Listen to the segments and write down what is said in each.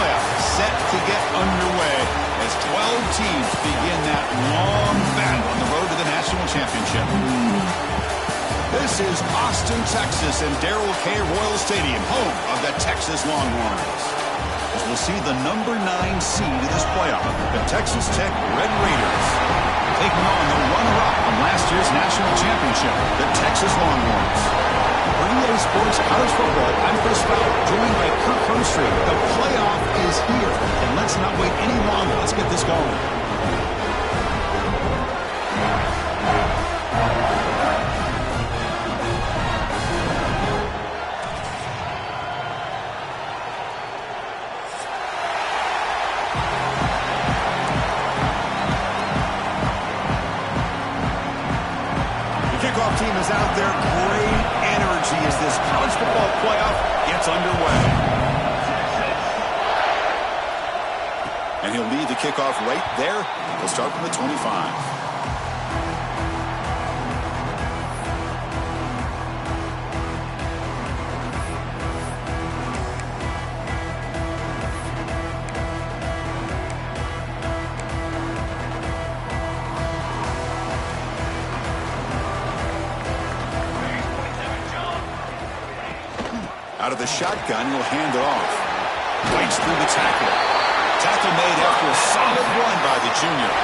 playoff set to get underway as 12 teams begin that long battle on the road to the national championship. This is Austin, Texas, and Darrell K. Royal Stadium, home of the Texas Longhorns. As we'll see the number 9 seed in this playoff, the Texas Tech Red Raiders, taking on the runner-up from last year's national championship, the Texas Longhorns. Bringing LA Sports College Football, I'm Chris Fowler, joined by Kirk Herbstreit. The playoff is here, and let's not wait any longer. Let's get this going. Team is out there. Great energy as this college football playoff gets underway. And he'll lead the kickoff right there. He'll start from the 25. Out of the shotgun, he'll hand it off. Breaks through the tackle. Tackle made after a solid run by the junior.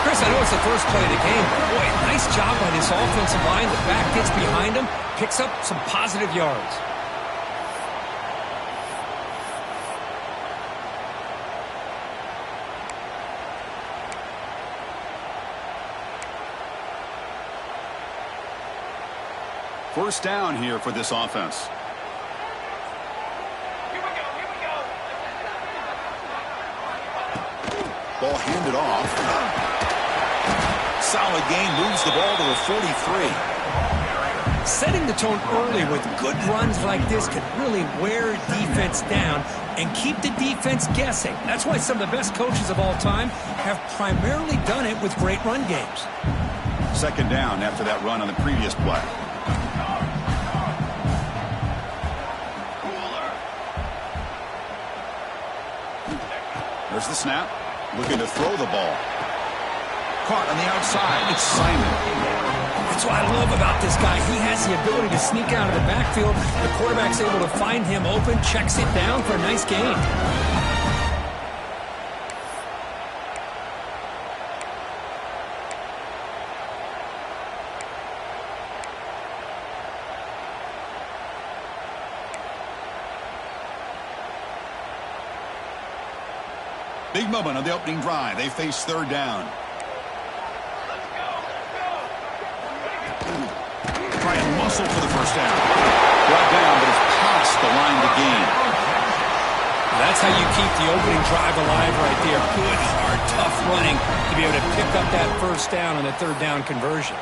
Chris, I know it's the first play of the game, but boy, nice job by this offensive line. The back gets behind him, picks up some positive yards. First down here for this offense. Ball handed off. Solid gain, moves the ball to the 43. Setting the tone early with good runs like this can really wear defense down and keep the defense guessing. That's why some of the best coaches of all time have primarily done it with great run games. Second down after that run on the previous play. There's the snap. Looking to throw the ball. Caught on the outside. It's Simon. That's what I love about this guy. He has the ability to sneak out of the backfield. The quarterback's able to find him open, checks it down for a nice gain. Big moment on the opening drive. They face third down. Try and muscle for the first down. Brought down, but it's past the line to gain. That's how you keep the opening drive alive right there. Good, hard, tough running to be able to pick up that first down on the third down conversion.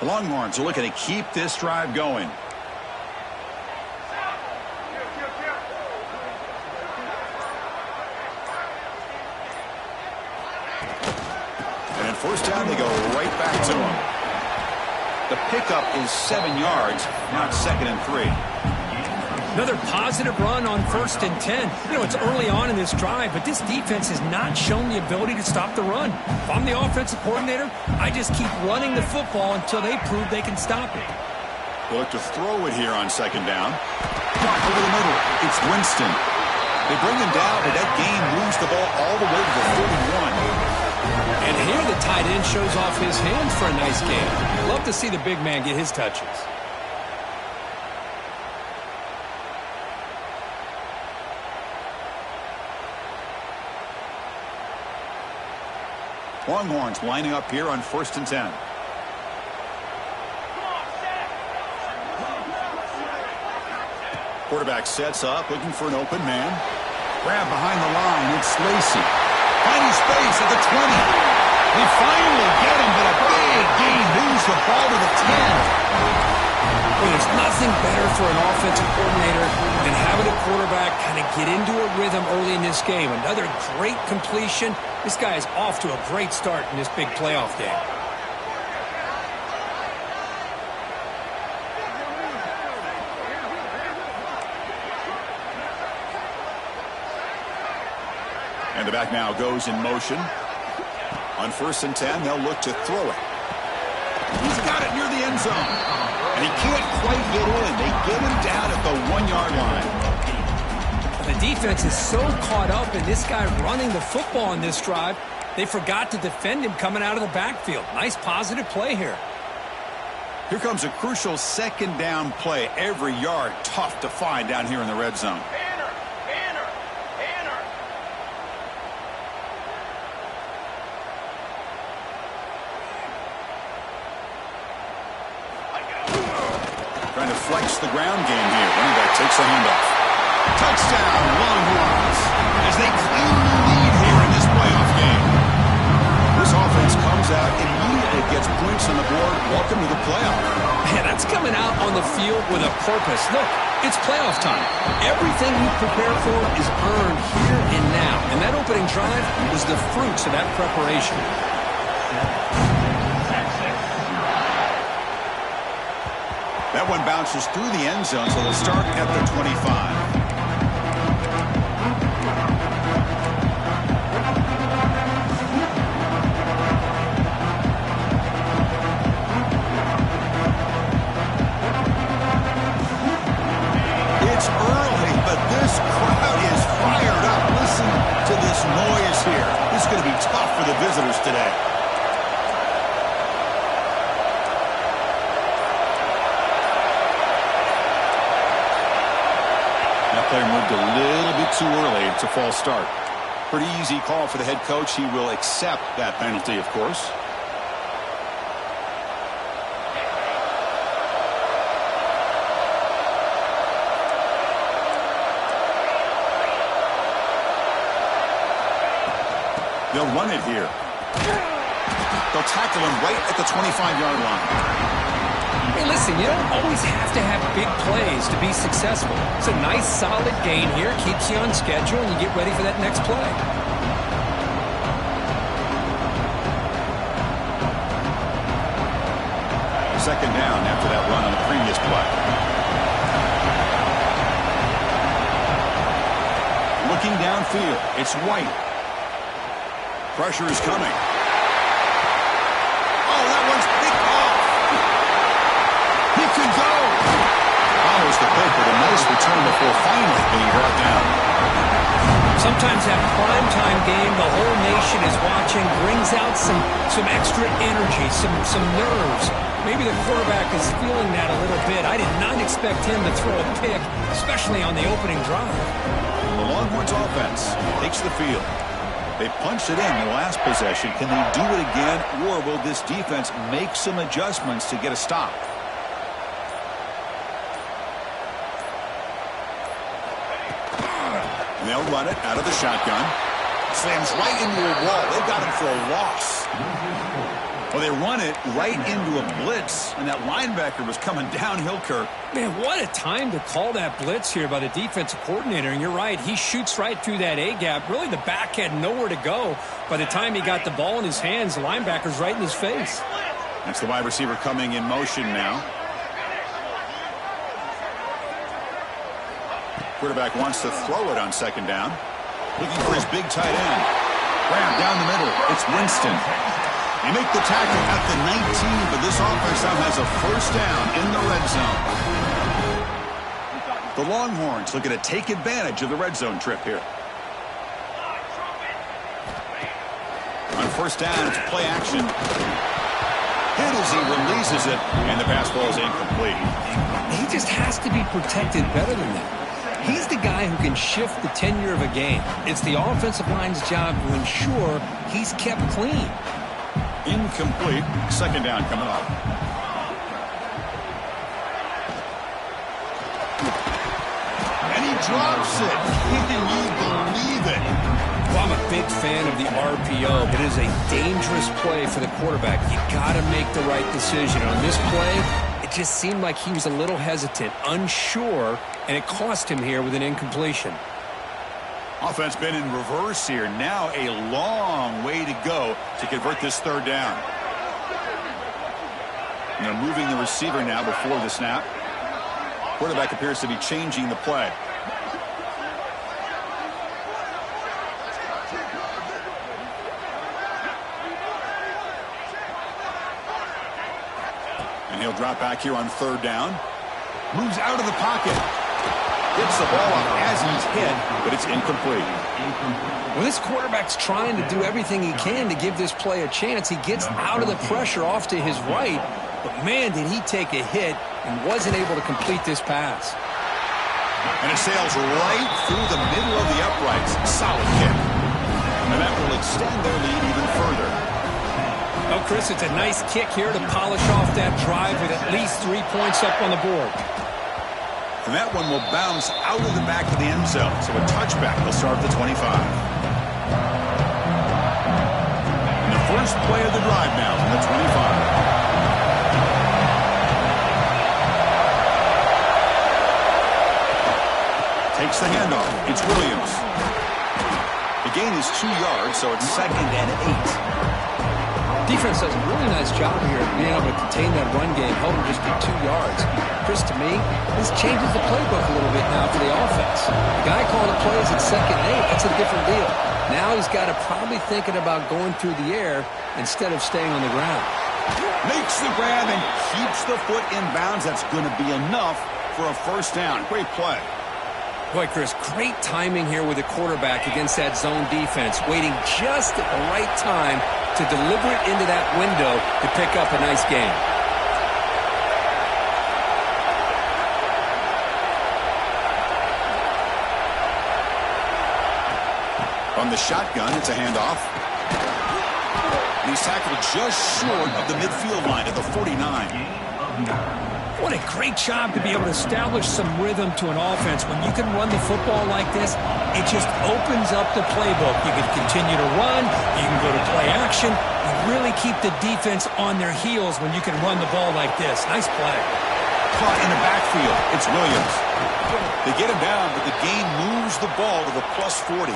The Longhorns are looking to keep this drive going. And at first down, they go right back to him. The pickup is 7 yards, now it's 2nd and 3. Another positive run on 1st and 10. You know, it's early on in this drive, but this defense has not shown the ability to stop the run. If I'm the offensive coordinator, I just keep running the football until they prove they can stop it. They look to throw it here on 2nd down. Over the middle, it's Winston. They bring him down, but that gain moves the ball all the way to the 41. And here the tight end shows off his hands for a nice gain. Love to see the big man get his touches. Longhorns lining up here on 1st and 10. Quarterback sets up, looking for an open man. Grab behind the line, it's Lacy. Finding space at the 20. They finally get him, but a big gain moves the ball to the 10. Well, there's nothing better for an offensive coordinator than having a quarterback kind of get into a rhythm early in this game. Another great completion. This guy is off to a great start in this big playoff game. And the back now goes in motion. On 1st and 10, they'll look to throw it. He's got it near the end zone. And he can't quite get in. They get him down at the 1-yard line. The defense is so caught up in this guy running the football on this drive, they forgot to defend him coming out of the backfield. Nice positive play here. Here comes a crucial 2nd down play. Every yard tough to find down here in the red zone. Trying to flex the ground game here. Running back takes the handoff. Touchdown, Longhorns, as they claim the lead here in this playoff game. This offense comes out immediately, gets points on the board. Welcome to the playoff. Man, that's coming out on the field with a purpose. Look, it's playoff time. Everything you prepare for is earned here and now. And that opening drive was the fruits of that preparation. That one bounces through the end zone, so they'll start at the 25. It's early, but this crowd is fired up. Listen to this noise here. This is going to be tough for the visitors today. Player moved a little bit too early. It's a false start. Pretty easy call for the head coach. He will accept that penalty, of course. They'll run it here. They'll tackle him right at the 25-yard line. Hey, listen, you don't always have to have big plays to be successful. It's a nice, solid gain here. Keeps you on schedule, and you get ready for that next play. Second down after that run on the previous play. Looking downfield, it's White. Pressure is coming. Oh, that one's picked off. He could go. Follows the pick with a nice return before finally being brought down. Sometimes that primetime game, the whole nation is watching, brings out some extra energy, some nerves. Maybe the quarterback is feeling that a little bit. I did not expect him to throw a pick, especially on the opening drive. The Longhorns offense takes the field. They punched it in the last possession. Can they do it again, or will this defense make some adjustments to get a stop? And they'll run it out of the shotgun. Slams right into a wall. They got him for a loss. Well, they run it right into a blitz, and that linebacker was coming downhill, Kirk. Man, what a time to call that blitz here by the defensive coordinator. And you're right, he shoots right through that A-gap. Really, the back had nowhere to go. By the time he got the ball in his hands, the linebacker's right in his face. That's the wide receiver coming in motion now. Quarterback wants to throw it on second down. Looking for his big tight end. Grab down the middle. It's Winston. They make the tackle at the 19, but this offense now has a first down in the red zone. The Longhorns looking to take advantage of the red zone trip here. On first down, it's play action. Hit as he releases it, and the pass ball is incomplete. He just has to be protected better than that. He's the guy who can shift the tenure of a game. It's the offensive line's job to ensure he's kept clean. Incomplete. Second down coming up. And he drops it. Can you believe it? Well, I'm a big fan of the RPO, but it is a dangerous play for the quarterback. You got to make the right decision. On this play, it It just seemed like he was a little hesitant, unsure, and it cost him here with an incompletion. Offense been in reverse here. Now a long way to go to convert this third down. And they're moving the receiver now before the snap. Quarterback appears to be changing the play. And he'll drop back here on third down. Moves out of the pocket. Gets the ball up as he's hit, but it's incomplete. Well, this quarterback's trying to do everything he can to give this play a chance. He gets out of the pressure off to his right, but man, did he take a hit and wasn't able to complete this pass. And it sails right through the middle of the uprights. Solid kick. And that will extend their lead even further. Oh, Chris, it's a nice kick here to polish off that drive with at least 3 points up on the board. And that one will bounce out of the back of the end zone. So a touchback will start at the 25. And the first play of the drive now on the 25. Takes the handoff. It's Williams. The gain is 2 yards, so it's 2nd and 8. Defense does a really nice job here of being able to contain that run game, held him just to 2 yards. Chris, to me, this changes the playbook a little bit now for the offense. The guy calling the plays at 2nd and 8, that's a different deal. Now he's got to probably thinking about going through the air instead of staying on the ground. Makes the grab and keeps the foot in bounds. That's going to be enough for a first down. Great play. Boy, Chris, great timing here with the quarterback against that zone defense, waiting just at the right time to deliver it into that window to pick up a nice gain. On the shotgun, it's a handoff. He's tackled just short of the midfield line at the 49. What a great job to be able to establish some rhythm to an offense. When you can run the football like this, it just opens up the playbook. You can continue to run. You can go to play action. You really keep the defense on their heels when you can run the ball like this. Nice play. Caught in the backfield. It's Williams. They get him down, but the gain moves the ball to the plus 40.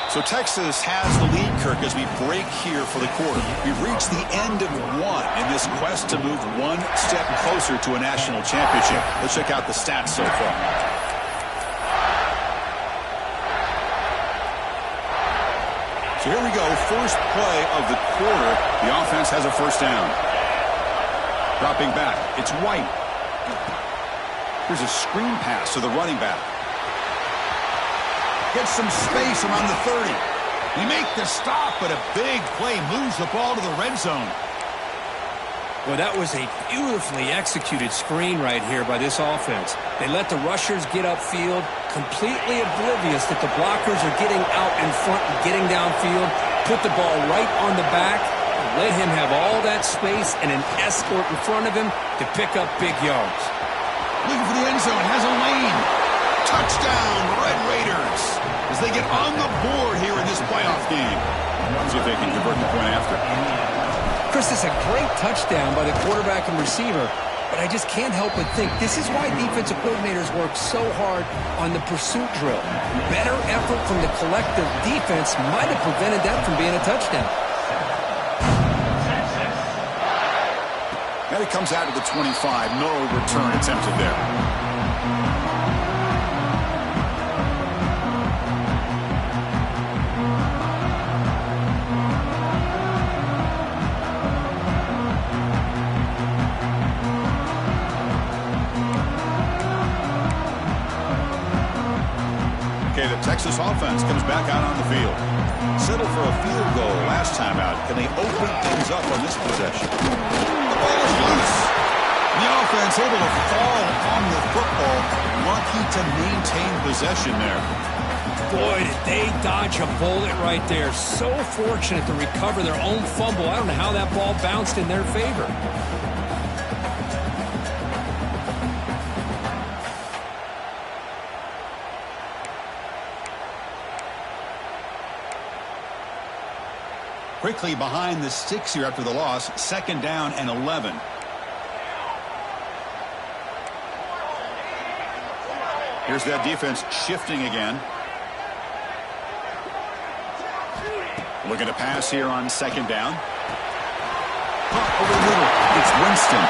So Texas has the lead, Kirk, as we break here for the quarter. We've reached the end of one in this quest to move one step closer to a national championship. Let's check out the stats so far. So here we go. First play of the quarter. The offense has a first down. Dropping back. It's White. Here's a screen pass to the running back. Gets some space around the 30. They make the stop, but a big play moves the ball to the red zone. Well, that was a beautifully executed screen right here by this offense. They let the rushers get upfield, completely oblivious that the blockers are getting out in front and getting downfield, put the ball right on the back, and let him have all that space and an escort in front of him to pick up big yards. Looking for the end zone, has a lane. Touchdown, Red Raiders, as they get on the board here in this playoff game. Let's see if they can convert the point after. Chris, it's a great touchdown by the quarterback and receiver, but I just can't help but think this is why defensive coordinators work so hard on the pursuit drill. Better effort from the collective defense might have prevented that from being a touchdown. Now he comes out to the 25. No return attempted there. The Texas offense comes back out on the field. Settled for a field goal last time out. Can they open things up on this possession? The ball is loose. The offense able to fall on the football. Lucky to maintain possession there. Boy, did they dodge a bullet right there. So fortunate to recover their own fumble. I don't know how that ball bounced in their favor. Quickly behind the sticks here after the loss. 2nd down and 11. Here's that defense shifting again. Looking to pass here on 2nd down. Caught over the middle. It's Winston.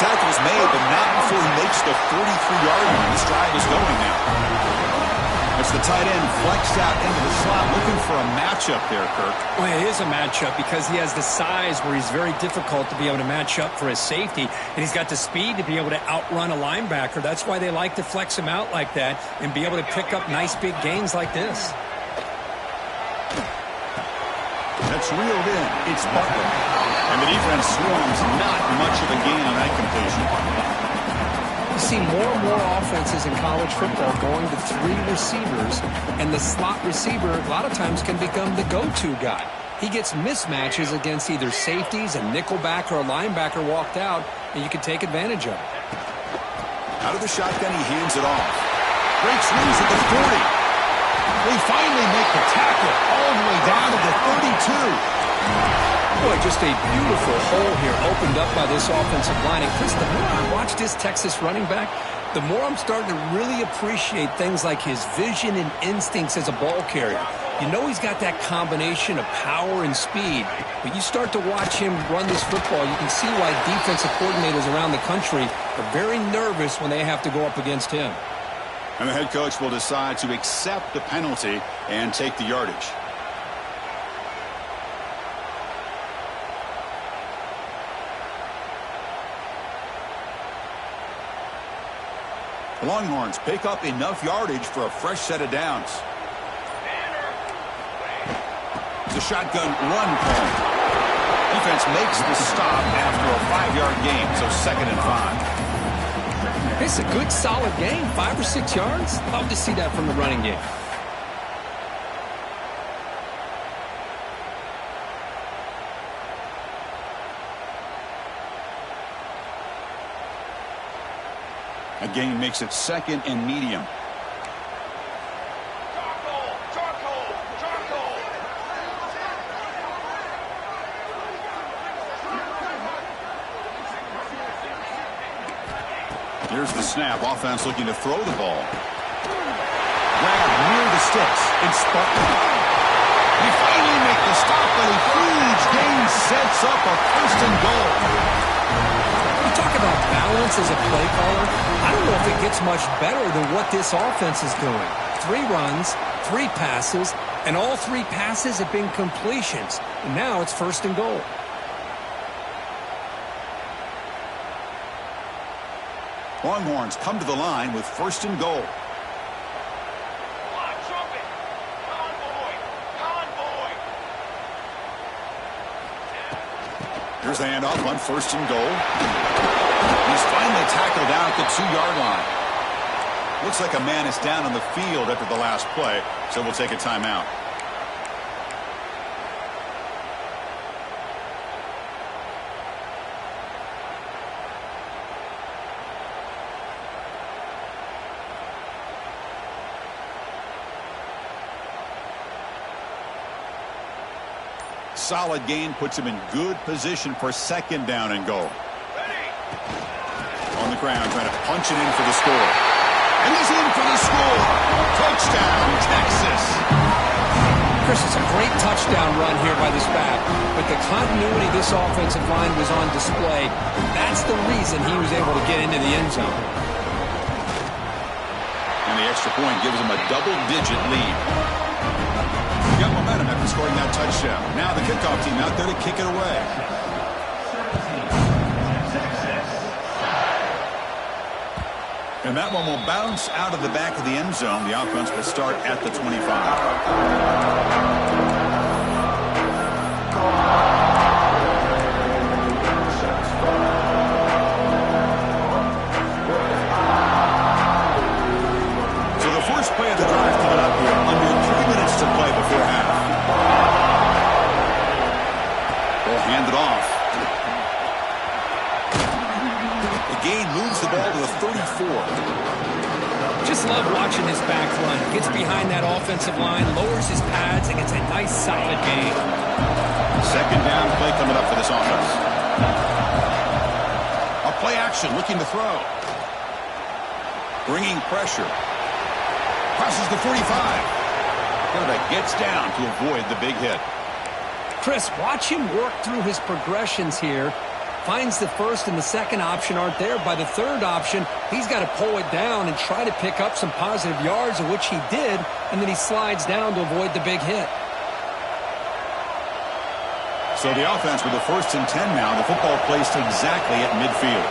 Tackle's made, but not before he makes the 43-yard line. This drive is going now. It's the tight end flexed out into the slot, looking for a matchup there, Kirk. Well, it is a matchup because he has the size where he's very difficult to be able to match up for his safety, and he's got the speed to be able to outrun a linebacker. That's why they like to flex him out like that and be able to pick up nice big gains like this. That's reeled in. It's Butler. And the defense swarms not much of a gain on that completion. You see more and more offenses in college football going to 3 receivers, and the slot receiver a lot of times can become the go-to guy. He gets mismatches against either safeties, a nickelback, or a linebacker walked out, and you can take advantage of it. Out of the shotgun, he hands it off. Breaks loose at the 40. They finally make the tackle all the way down to the 32. Boy, just a beautiful hole here opened up by this offensive line. And Chris, the more I watch this Texas running back, the more I'm starting to really appreciate things like his vision and instincts as a ball carrier. You know he's got that combination of power and speed. But you start to watch him run this football, you can see why defensive coordinators around the country are very nervous when they have to go up against him. And the head coach will decide to accept the penalty and take the yardage. The Longhorns pick up enough yardage for a fresh set of downs. It's a shotgun run play. Defense makes the stop after a 5-yard gain, so 2nd and 5. It's a good, solid game, 5 or 6 yards. Love to see that from the running game. A gain makes it 2nd and medium. Here's the snap. Offense looking to throw the ball. Grab near the sticks. It's Butler. They finally make the stop, but a huge gain sets up a 1st and goal. You talk about balance as a play caller. I don't know if it gets much better than what this offense is doing. 3 runs, 3 passes, and all 3 passes have been completions. And now it's 1st and goal. Longhorns come to the line with 1st and goal. Here's the handoff on 1st and goal. He's finally tackled down at the 2-yard line. Looks like a man is down on the field after the last play, so we'll take a timeout. Solid gain puts him in good position for 2nd down and goal. On the ground, trying to punch it in for the score. And he's in for the score. Touchdown, Texas. Chris, it's a great touchdown run here by this back, but the continuity of this offensive line was on display. That's the reason he was able to get into the end zone. And the extra point gives him a double-digit lead. Got momentum after scoring that touchdown. Now the kickoff team out there to kick it away. And that one will bounce out of the back of the end zone. The offense will start at the 25. Play of the drive coming up here. Under 3 minutes to play before half. They'll hand it off. The gain moves the ball to the 34. Just love watching this back run. Gets behind that offensive line, lowers his pads, and gets a nice, solid gain. Second down play coming up for this offense. A play action, looking to throw. Bringing pressure. Crosses the 45. Quarterback gets down to avoid the big hit. Chris, watch him work through his progressions here. Finds the first and the second option aren't there. By the third option, he's got to pull it down and try to pick up some positive yards, of which he did, and then he slides down to avoid the big hit. So the offense with the 1st and 10 now. The football placed exactly at midfield.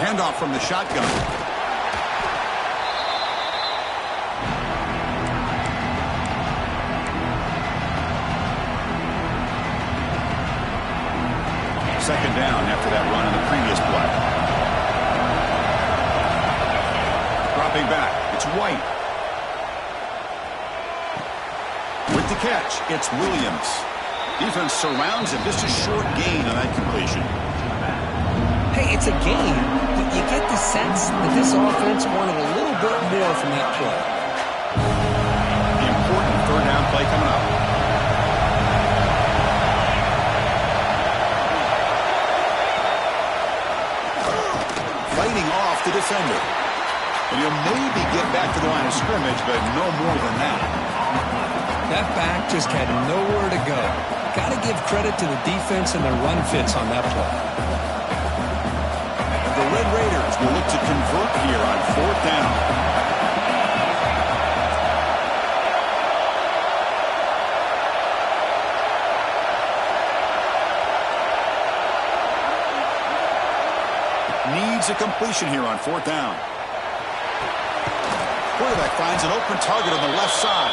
Handoff from the shotgun. Second down after that run in the previous play. Dropping back, it's White. With the catch, it's Williams. Defense surrounds him. Just a short gain on that completion. Hey, it's a game, but you get the sense that this offense wanted a little bit more from that play. The important third down play coming up. Fighting off the defender. And he'll maybe get back to the line of scrimmage, but no more than that. That back just had nowhere to go. Got to give credit to the defense and their run fits on that play. The Red Raiders will look to convert here on 4th down. Needs a completion here on 4th down. Quarterback finds an open target on the left side.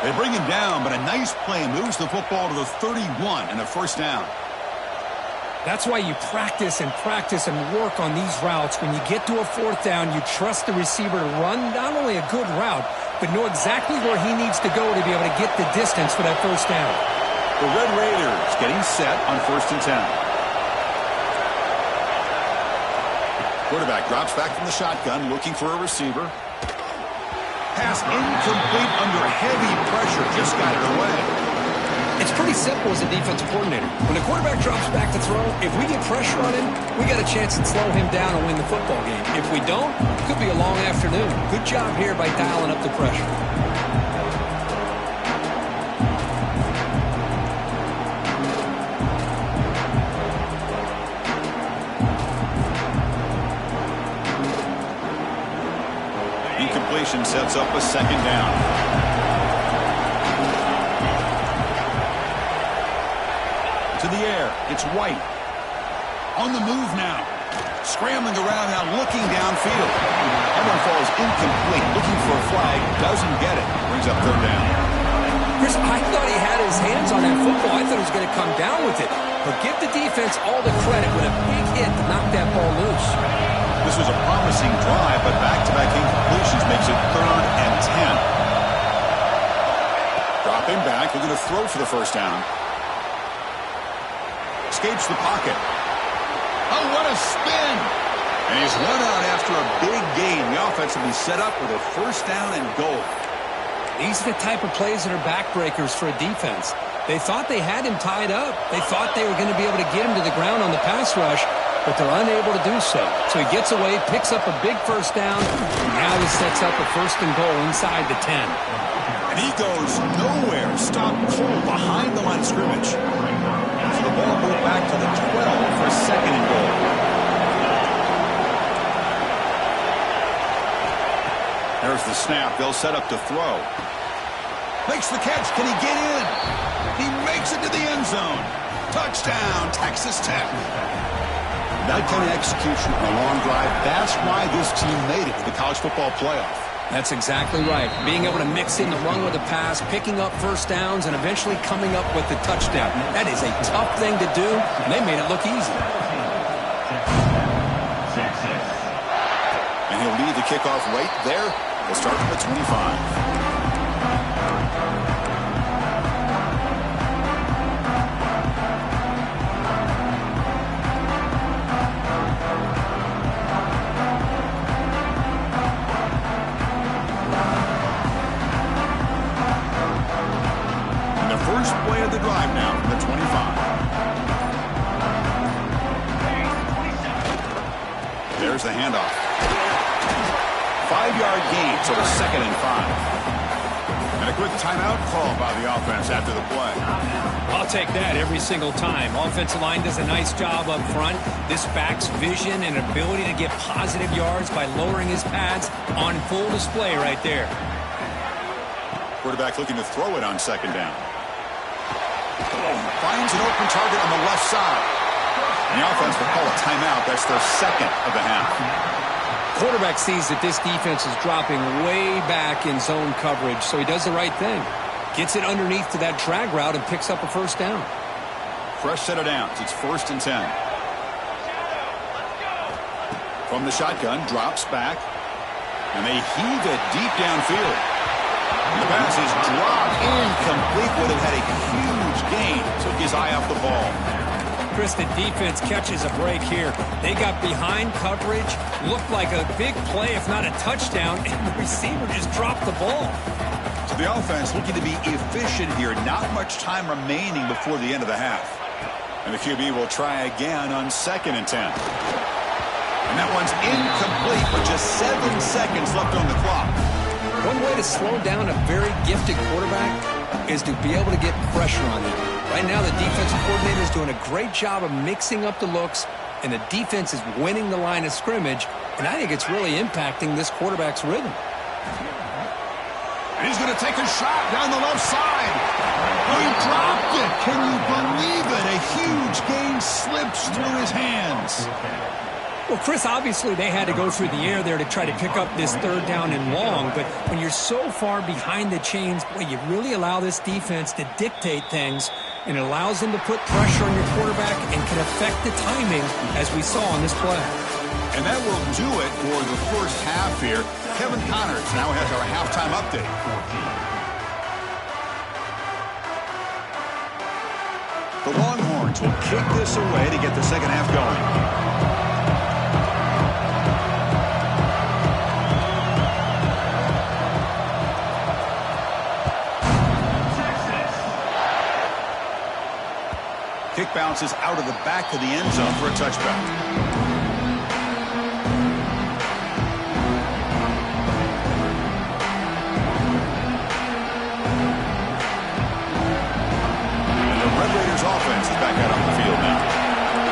They bring him down, but a nice play moves the football to the 31 and a 1st down. That's why you practice and work on these routes. When you get to a 4th down, you trust the receiver to run not only a good route, but know exactly where he needs to go to be able to get the distance for that 1st down. The Red Raiders getting set on 1st and 10. Quarterback drops back from the shotgun, looking for a receiver. Pass incomplete under heavy pressure. Just got it away. It's pretty simple as a defensive coordinator. When the quarterback drops back to throw, if we get pressure on him, we got a chance to slow him down and win the football game. If we don't, it could be a long afternoon. Good job here by dialing up the pressure. Incompletion sets up a 2nd down. To the air, it's White. On the move now. Scrambling around now, looking downfield. That one falls incomplete. Looking for a flag, doesn't get it. Brings up 3rd down. Chris, I thought he had his hands on that football. I thought he was going to come down with it. But give the defense all the credit with a big hit to knock that ball loose. This was a promising drive, but back-to-back incompletions makes it 3rd and 10. Dropping back, looking to throw for the 1st down. Escapes the pocket. Oh, what a spin! And he's run out after a big gain. The offense will be set up with a 1st down and goal. These are the type of plays that are backbreakers for a defense. They thought they had him tied up. They thought they were going to be able to get him to the ground on the pass rush, but they're unable to do so. So he gets away, picks up a big 1st down, and now he sets up a 1st and goal inside the 10. And he goes nowhere. Stopped cold behind the line of scrimmage. So the ball moved back to the 12 for a 2nd and goal. There's the snap. They'll set up to throw. Makes the catch. Can he get in? He makes it to the end zone. Touchdown, Texas Tech. That kind of execution on a long drive, that's why this team made it to the college football playoff. That's exactly right. Being able to mix in the run with the pass, picking up 1st downs, and eventually coming up with the touchdown. That is a tough thing to do, and they made it look easy. And he'll lead the kickoff right there. He'll start from the 25. Here's the handoff. 5-yard gain, so it's 2nd and 5. And a quick timeout call by the offense after the play. I'll take that every single time. Offensive line does a nice job up front. This back's vision and ability to get positive yards by lowering his pads on full display right there. Quarterback looking to throw it on 2nd down. Finds an open target on the left side. And the offense will call a timeout. That's their 2nd of the half. Quarterback sees that this defense is dropping way back in zone coverage, so he does the right thing. Gets it underneath to that drag route and picks up a 1st down. Fresh set of downs. It's 1st and 10. From the shotgun, drops back. And they heave it deep downfield. The pass is dropped incomplete. Would have had a huge gain. Took his eye off the ball. Chris, the defense catches a break here. They got behind coverage, looked like a big play, if not a touchdown, and the receiver just dropped the ball. So the offense looking to be efficient here. Not much time remaining before the end of the half. And the QB will try again on 2nd and 10. And that one's incomplete with just 7 seconds left on the clock. One way to slow down a very gifted quarterback is to be able to get pressure on him. Right now, the defensive coordinator is doing a great job of mixing up the looks, and the defense is winning the line of scrimmage, and I think it's really impacting this quarterback's rhythm. And he's going to take a shot down the left side. He dropped it. Can you believe it? A huge gain slips through his hands. Well, Chris, obviously they had to go through the air there to try to pick up this 3rd down and long, but when you're so far behind the chains, boy, you really allow this defense to dictate things, and it allows them to put pressure on your quarterback and can affect the timing, as we saw on this play. And that will do it for the first half here. Kevin Connors now has our halftime update. The Longhorns will kick this away to get the 2nd half going. Kick bounces out of the back of the end zone for a touchback. And the Red Raiders offense is back out on the field now.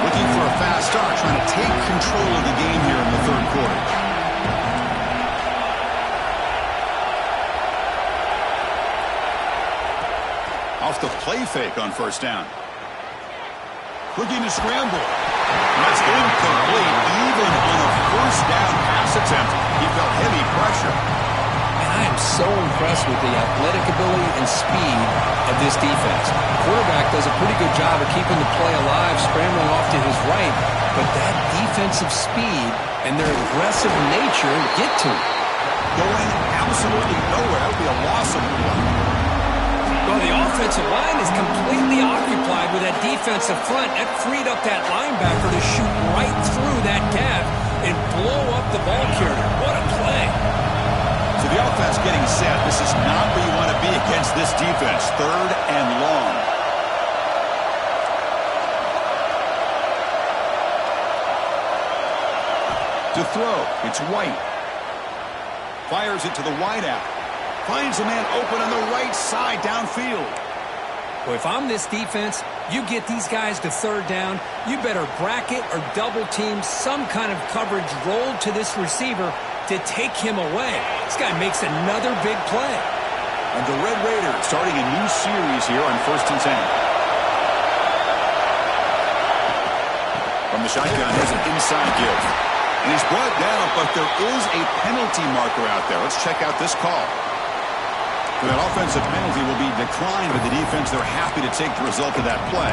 Looking for a fast start, trying to take control of the game here in the 3rd quarter. Off the play fake on 1st down. Looking to scramble. And that's incomplete. Even on a 1st down pass attempt, he felt heavy pressure. And I am so impressed with the athletic ability and speed of this defense. The quarterback does a pretty good job of keeping the play alive, scrambling off to his right, but that defensive speed and their aggressive nature get to him. Going absolutely nowhere. That would be a loss of one. Well, the offensive line is completely occupied with that defensive front. That freed up that linebacker to shoot right through that gap and blow up the ball carrier. What a play. So the offense getting set. This is not where you want to be against this defense. 3rd and long. To throw, it's White. Fires it to the wideout. Finds a man open on the right side downfield. Well, if I'm this defense, you get these guys to 3rd down, you better bracket or double team some kind of coverage rolled to this receiver to take him away. This guy makes another big play. And the Red Raiders starting a new series here on 1st and 10. From the shotgun, there's an inside give. And he's brought down, but there is a penalty marker out there. Let's check out this call. That offensive penalty will be declined, but the defense, they're happy to take the result of that play.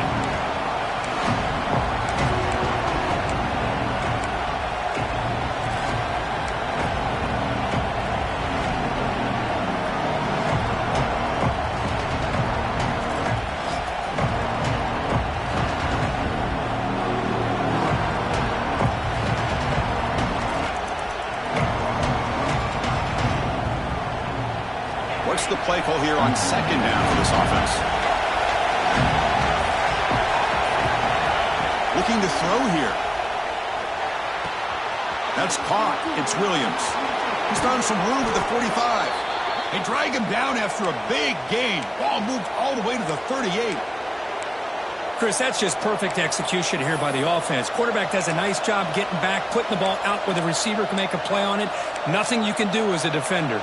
The play call here on 2nd down for this offense. Looking to throw here. That's caught. It's Williams. He's found some room at the 45. They drag him down after a big gain. Ball moved all the way to the 38. Chris, that's just perfect execution here by the offense. Quarterback does a nice job getting back, putting the ball out where the receiver can make a play on it. Nothing you can do as a defender.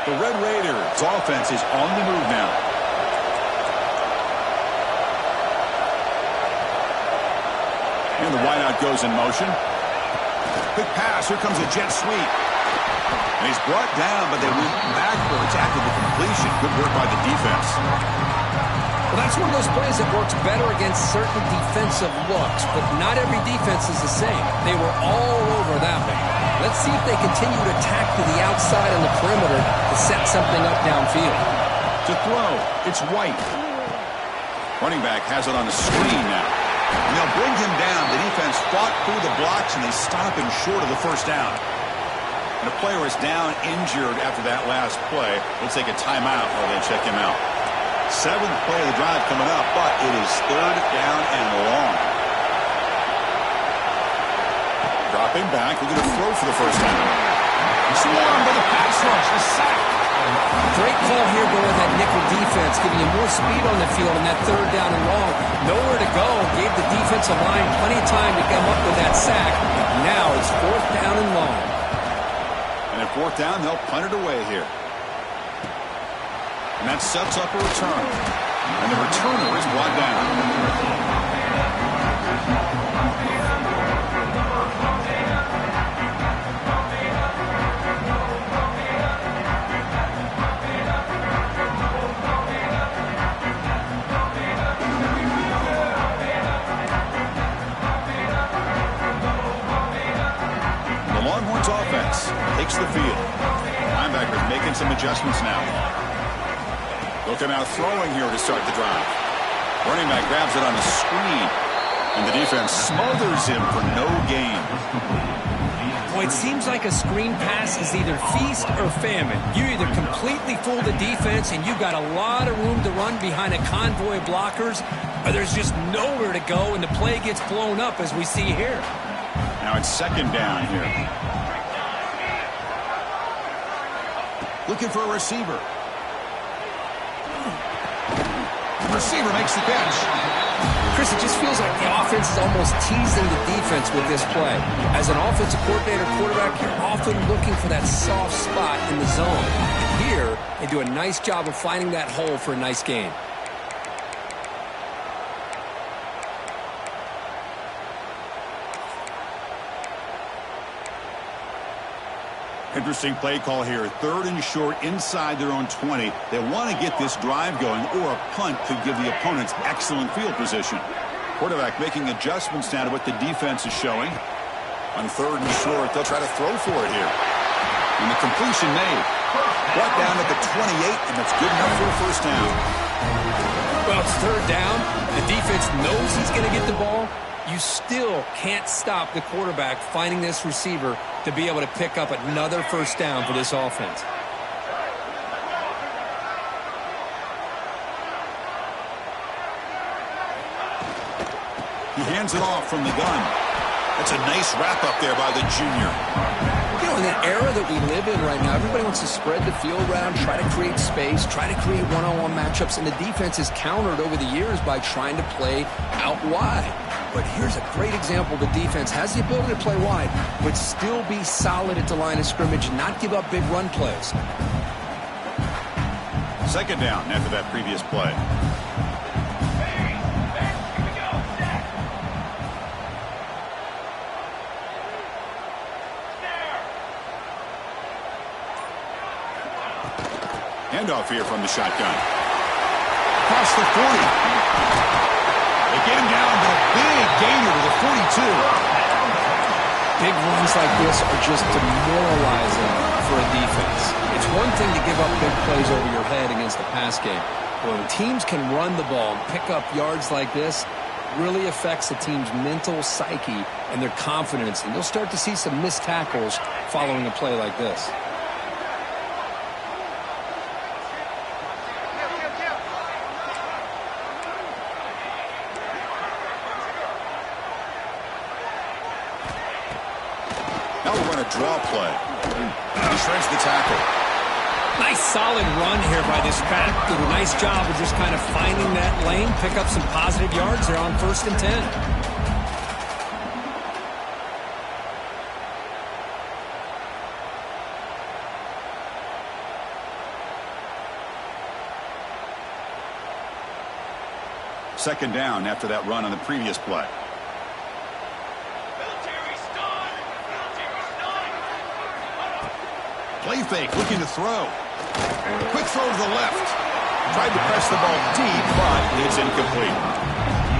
The Red Raiders' offense is on the move now. And the wideout goes in motion. Quick pass. Here comes a jet sweep. And he's brought down, but they went backwards after the completion. Good work by the defense. Well, that's one of those plays that works better against certain defensive looks, but not every defense is the same. They were all over that one. Let's see if they continue to attack to the outside on the perimeter to set something up downfield. To throw, it's White. Running back has it on the screen now. And they'll bring him down. The defense fought through the blocks, and they stop him short of the first down. And a player is down injured after that last play. We'll take a timeout while they check him out. 7th play of the drive coming up, but it is 3rd down and long. Dropping back, looking to throw for the first down. Swarmed by the pass rush, a sack. Great call here going that nickel defense, giving you more speed on the field on that 3rd down and long. Nowhere to go, gave the defensive line plenty of time to come up with that sack. Now it's 4th down and long. And at 4th down, they'll punt it away here. And that sets up a return. And the returner is brought down. The Longhorns offense takes the field. Linebackers making some adjustments now. Looking out throwing here to start the drive. Running back grabs it on the screen. And the defense smothers him for no gain. Boy, it seems like a screen pass is either feast or famine. You either completely fool the defense and you've got a lot of room to run behind a convoy of blockers, or there's just nowhere to go and the play gets blown up as we see here. Now it's 2nd down here. Looking for a receiver. Receiver makes the catch. Chris, it just feels like the offense is almost teasing the defense with this play. As an offensive coordinator quarterback, you're often looking for that soft spot in the zone. And here, they do a nice job of finding that hole for a nice gain. Interesting play call here. 3rd and short inside their own 20. They want to get this drive going, or a punt could give the opponents excellent field position. Quarterback making adjustments now to what the defense is showing. On 3rd and short, they'll try to throw for it here. And the completion made. Brought down at the 28, and that's good enough for a first down. Well, it's 3rd down. The defense knows he's going to get the ball. You still can't stop the quarterback finding this receiver to be able to pick up another first down for this offense. He hands it off from the gun. That's a nice wrap up there by the junior. You know, in the era that we live in right now, everybody wants to spread the field around, try to create space, try to create one-on-one matchups, and the defense is countered over the years by trying to play out wide. But here's a great example. The defense has the ability to play wide, but still be solid at the line of scrimmage and not give up big run plays. 2nd down after that previous play. Handoff here from the shotgun. Across the 40. They get him down to a big gainer to the 42. Big runs like this are just demoralizing for a defense. It's one thing to give up big plays over your head against the pass game. But when teams can run the ball and pick up yards like this, it really affects the team's mental psyche and their confidence. And you'll start to see some missed tackles following a play like this. to run a draw play. He shreds the tackle. Nice solid run here by this back. Did a nice job of just kind of finding that lane, pick up some positive yards there on 1st and 10. Second down after that run on the previous play. Play fake, looking to throw. Quick throw to the left. Tried to press the ball deep, but it's incomplete.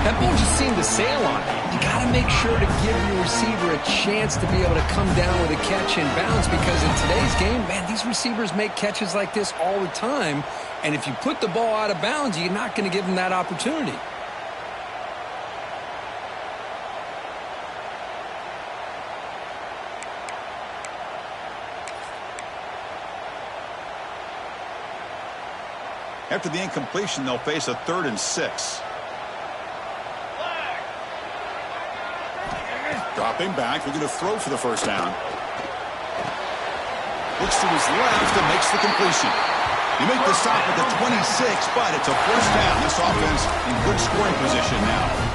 That ball just seemed to sail on it. You got to make sure to give your receiver a chance to be able to come down with a catch in bounds, because in today's game, man, these receivers make catches like this all the time. And if you put the ball out of bounds, you're not going to give them that opportunity. After the incompletion, they'll face a 3rd and 6. Dropping back, looking to throw for the first down. Looks to his left and makes the completion. You make the stop at the 26, but it's a first down. This offense in good scoring position now.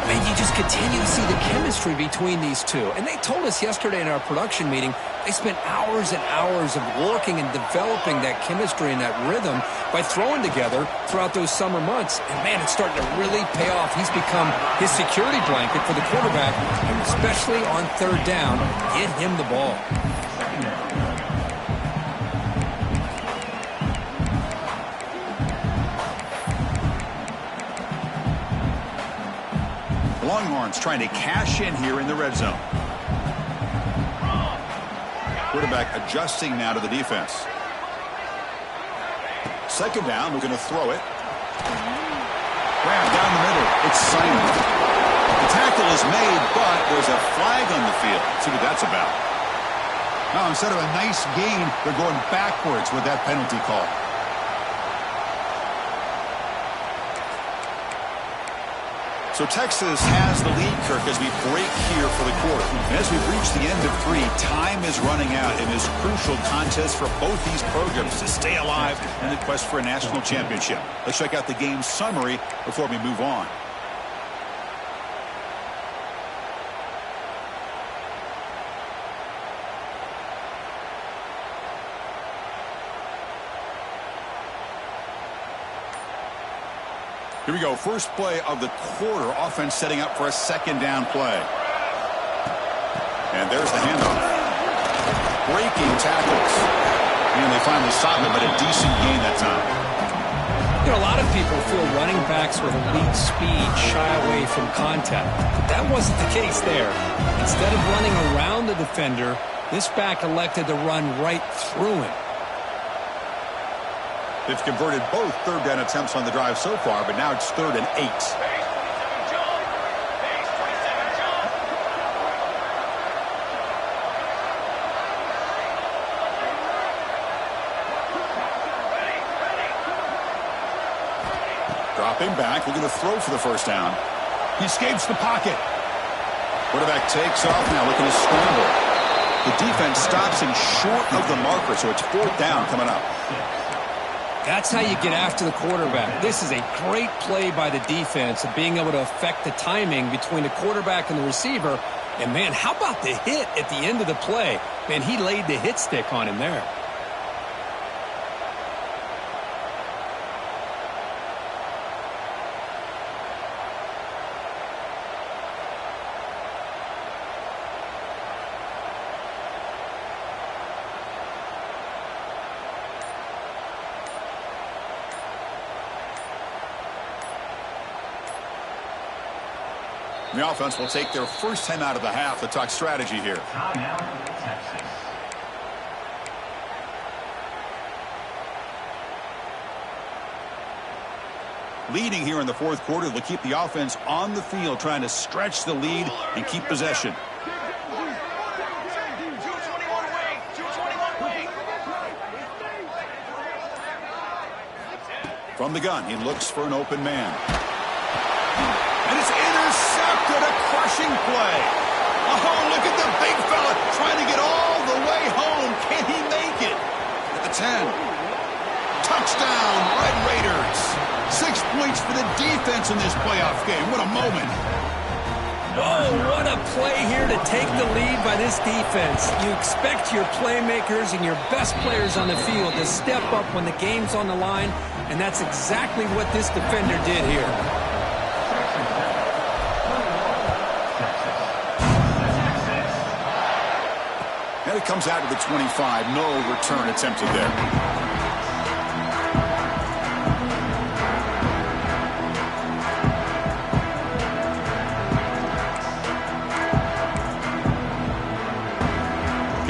And you just continue to see the chemistry between these two. And they told us yesterday in our production meeting, they spent hours and hours of working and developing that chemistry and that rhythm by throwing together throughout those summer months. And, man, it's starting to really pay off. He's become his security blanket for the quarterback, and especially on 3rd down, get him the ball. Longhorns trying to cash in here in the red zone. Quarterback adjusting now to the defense. Second down, we're going to throw it. Grab down the middle. It's silent. The tackle is made, but there's a flag on the field. Let's see what that's about. Now, instead of a nice gain, they're going backwards with that penalty call. So Texas has the lead, Kirk, as we break here for the quarter. And as we've reached the end of 3, time is running out in this crucial contest for both these programs to stay alive in the quest for a national championship. Let's check out the game summary before we move on. Here we go. First play of the quarter. Offense setting up for a second down play. And there's the handoff. Breaking tackles. And they finally stop it, but a decent gain that time. You know, a lot of people feel running backs with elite speed shy away from contact. But that wasn't the case there. Instead of running around the defender, this back elected to run right through him. They've converted both third down attempts on the drive so far, but now it's 3rd and 8. Dropping back, looking to throw for the first down. He escapes the pocket. Quarterback takes off now, looking to scramble. The defense stops him short of the marker, so it's 4th down coming up. That's how you get after the quarterback. This is a great play by the defense of being able to affect the timing between the quarterback and the receiver. And, man, how about the hit at the end of the play? Man, he laid the hit stick on him there. The offense will take their first time out of the half to talk strategy here. Texas. Leading here in the 4th quarter, they'll keep the offense on the field, trying to stretch the lead and keep possession. From the gun, he looks for an open man. And it's intercepted, a crushing play. Oh, look at the big fella trying to get all the way home. Can he make it? At the 10. Touchdown, Red Raiders. 6 points for the defense in this playoff game. What a moment. Oh, what a play here to take the lead by this defense. You expect your playmakers and your best players on the field to step up when the game's on the line, and that's exactly what this defender did here. And it comes out to the 25. No return attempted there.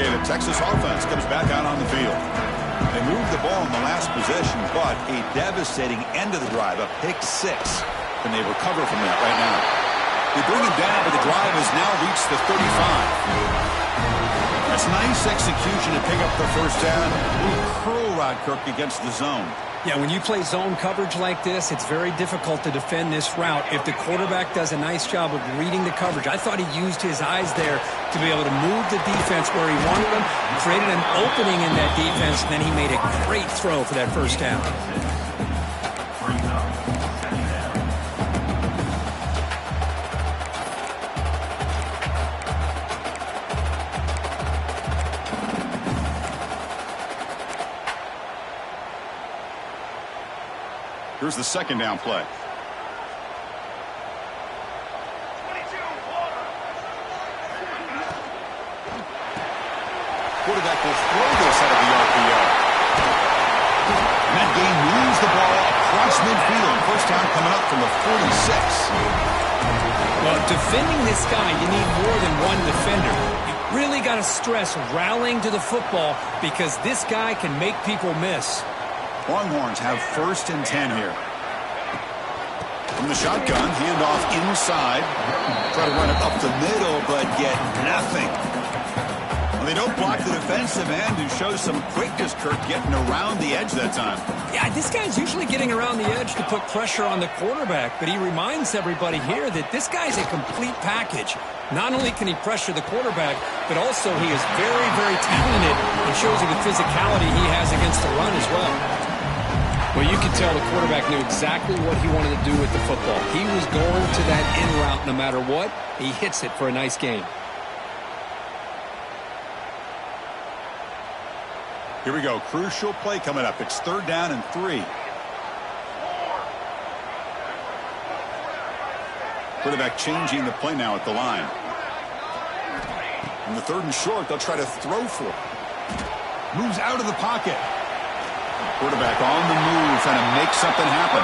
The Texas offense comes back out on the field. They moved the ball in the last possession, but a devastating end of the drive, a pick-6. Can they recover from that right now? They bring him down, but the drive has now reached the 35. That's nice execution to pick up the first down. Little curl rod, Kirk, against the zone. Yeah, when you play zone coverage like this, it's very difficult to defend this route if the quarterback does a nice job of reading the coverage. I thought he used his eyes there to be able to move the defense where he wanted them, created an opening in that defense, and then he made a great throw for that first down. Here's the second down play. Quarterback will throw this out of the RPO. And that game moves the ball across midfield. First down coming up from the 46. Well, defending this guy, you need more than one defender. You really got to stress rallying to the football because this guy can make people miss. Longhorns have 1st and 10 here. From the shotgun, handoff inside. Try to run it up the middle, but get nothing. Well, they don't block the defensive end, who shows some quickness, Kirk, getting around the edge that time. Yeah, this guy's usually getting around the edge to put pressure on the quarterback, but he reminds everybody here that this guy's a complete package. Not only can he pressure the quarterback, but also he is very, very talented and shows you the physicality he has against the run as well. Well, you can tell the quarterback knew exactly what he wanted to do with the football. He was going to that in route no matter what. He hits it for a nice gain. Here we go. Crucial play coming up. It's 3rd down and 3. Quarterback changing the play now at the line. On the 3rd and short, they'll try to throw for it. Moves out of the pocket. Quarterback on the move, trying to make something happen.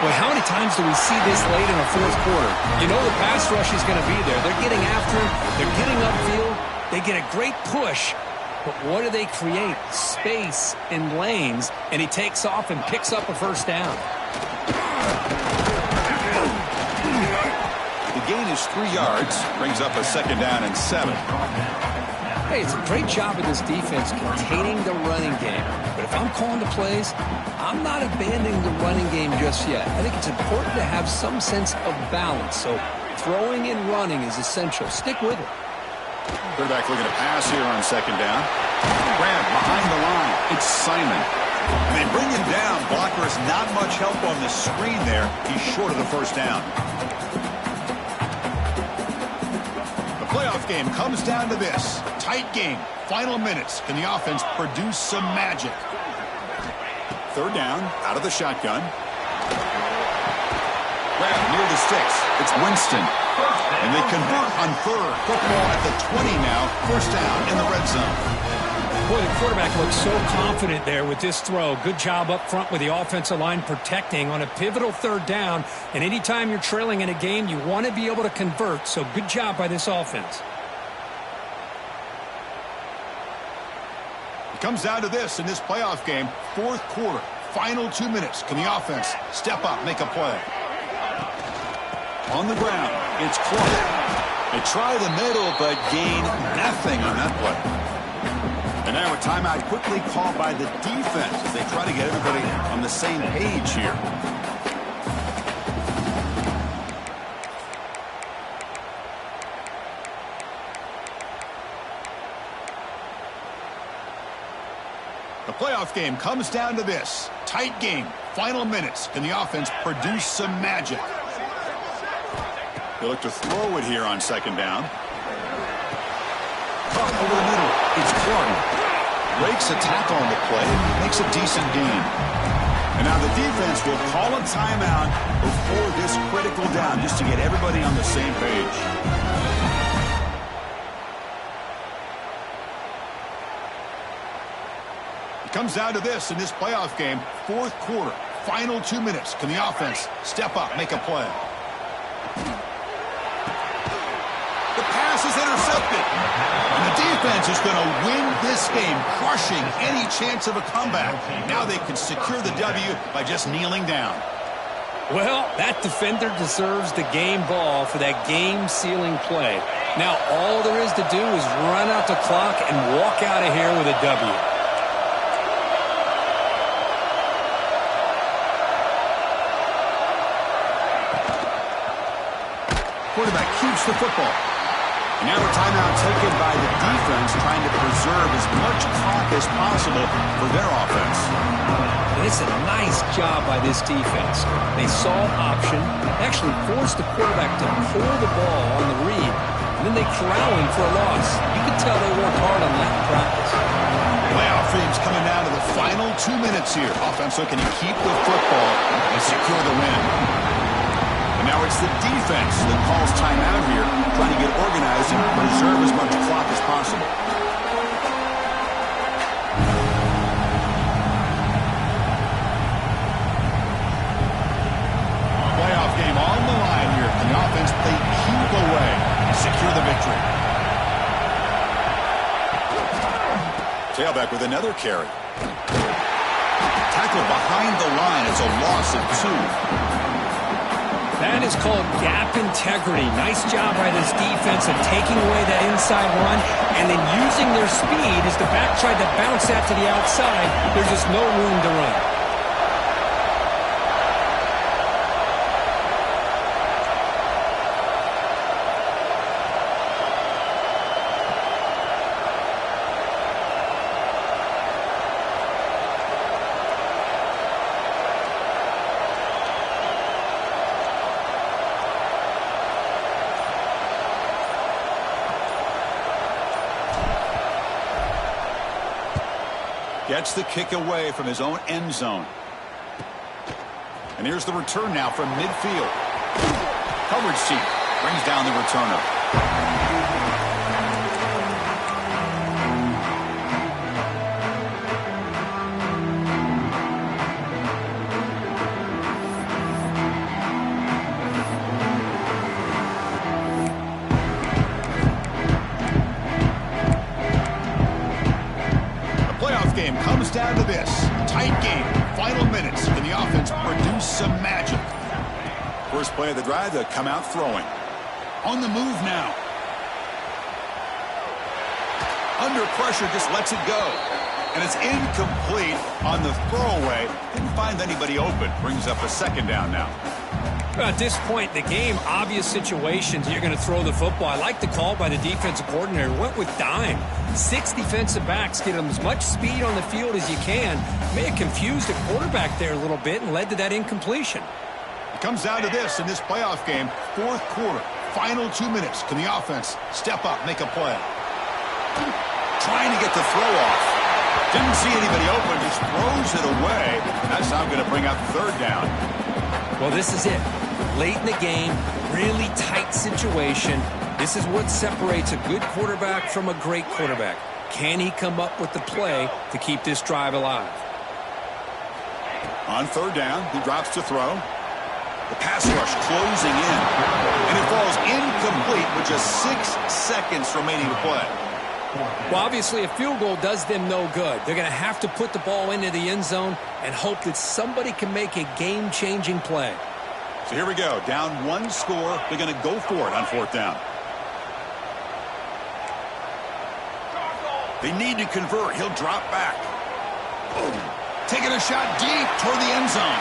Boy, how many times do we see this late in the 4th quarter? You know the pass rush is going to be there. They're getting after him. They're getting upfield. They get a great push. But what do they create? Space and lanes. And he takes off and picks up a first down. The gain is 3 yards. Brings up a 2nd down and 7. Hey, it's a great job of this defense containing the running game. But if I'm calling the plays, I'm not abandoning the running game just yet. I think it's important to have some sense of balance. So throwing and running is essential. Stick with it. Quarterback looking to pass here on 2nd down. Grab behind the line. It's Simon. And they bring him down. Blocker has not much help on the screen there. He's short of the first down. The playoff game comes down to this. Tight game. Final minutes. Can the offense produce some magic? 3rd down. Out of the shotgun. Grab near the sticks. It's Winston. And they convert on 3rd. Football at the 20 now. First down in the red zone. Boy, the quarterback looks so confident there with this throw. Good job up front with the offensive line protecting on a pivotal 3rd down. And anytime you're trailing in a game, you want to be able to convert. So good job by this offense. It comes down to this in this playoff game. 4th quarter. Final 2 minutes. Can the offense step up, make a play? On the ground, it's Clark. They try the middle, but gain nothing on that play. And now a timeout quickly called by the defense as they try to get everybody on the same page here. playoff game comes down to this. Tight game. Final minutes. Can the offense produce some magic? They look to throw it here on second down. Over the middle. It's Clark. Breaks a tackle on the play. Makes a decent gain. And now the defense will call a timeout before this critical down just to get everybody on the same page. It comes down to this in this playoff game. Fourth quarter. Final 2 minutes. Can the offense step up, make a play? The pass is intercepted. And the defense is going to win this game, crushing any chance of a comeback. Now they can secure the W by just kneeling down. Well, that defender deserves the game ball for that game-sealing play. Now all there is to do is run out the clock and walk out of here with a W. Quarterback keeps the football. And now a timeout taken by the defense, trying to preserve as much clock as possible for their offense. It's a nice job by this defense. They saw an option, actually forced the quarterback to pull the ball on the read, and then they corral him for a loss. You can tell they worked hard on that in practice. Playoff dreams coming down to the final 2 minutes here. Offense looking to keep the football and secure the win. Now it's the defense that calls timeout here, trying to get organized and preserve as much clock as possible. Playoff game on the line here. The offense played keep away and secure the victory. Tailback with another carry. Tackle behind the line. It's a loss of 2. That is called gap integrity. Nice job by this defense of taking away that inside run and then using their speed as the back tried to bounce that to the outside. There's just no room to run. Gets the kick away from his own end zone. And here's the return now from midfield. Coverage team brings down the returner. Comes down to this. Tight game. Final minutes. Can the offense produce some magic? First play of the drive, they'll come out throwing. On the move now. Under pressure, just lets it go. And it's incomplete on the throwaway. Didn't find anybody open. Brings up a second down now. At this point in the game, obvious situations, you're going to throw the football. I like the call by the defensive coordinator. Went with dime. 6 defensive backs, get them as much speed on the field as you can. May have confused the quarterback there a little bit and led to that incompletion. It comes down to this in this playoff game. Fourth quarter, final 2 minutes. Can the offense step up, make a play? Trying to get the throw off. Didn't see anybody open, just throws it away. That's now going to bring out third down. Well, this is it. Late in the game, really tight situation. This is what separates a good quarterback from a great quarterback. Can he come up with the play to keep this drive alive? On third down, he drops to throw. The pass rush closing in. And it falls incomplete with just 6 seconds remaining to play. Well, obviously, a field goal does them no good. They're going to have to put the ball into the end zone and hope that somebody can make a game-changing play. So here we go. Down 1 score. They're going to go for it on fourth down. They need to convert. He'll drop back. Taking a shot deep toward the end zone.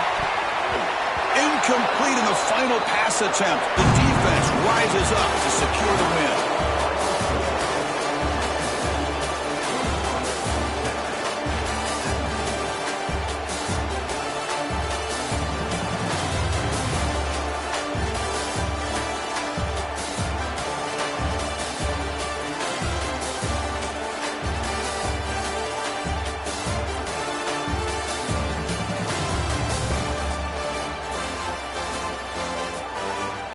Incomplete in the final pass attempt. The defense rises up to secure the win.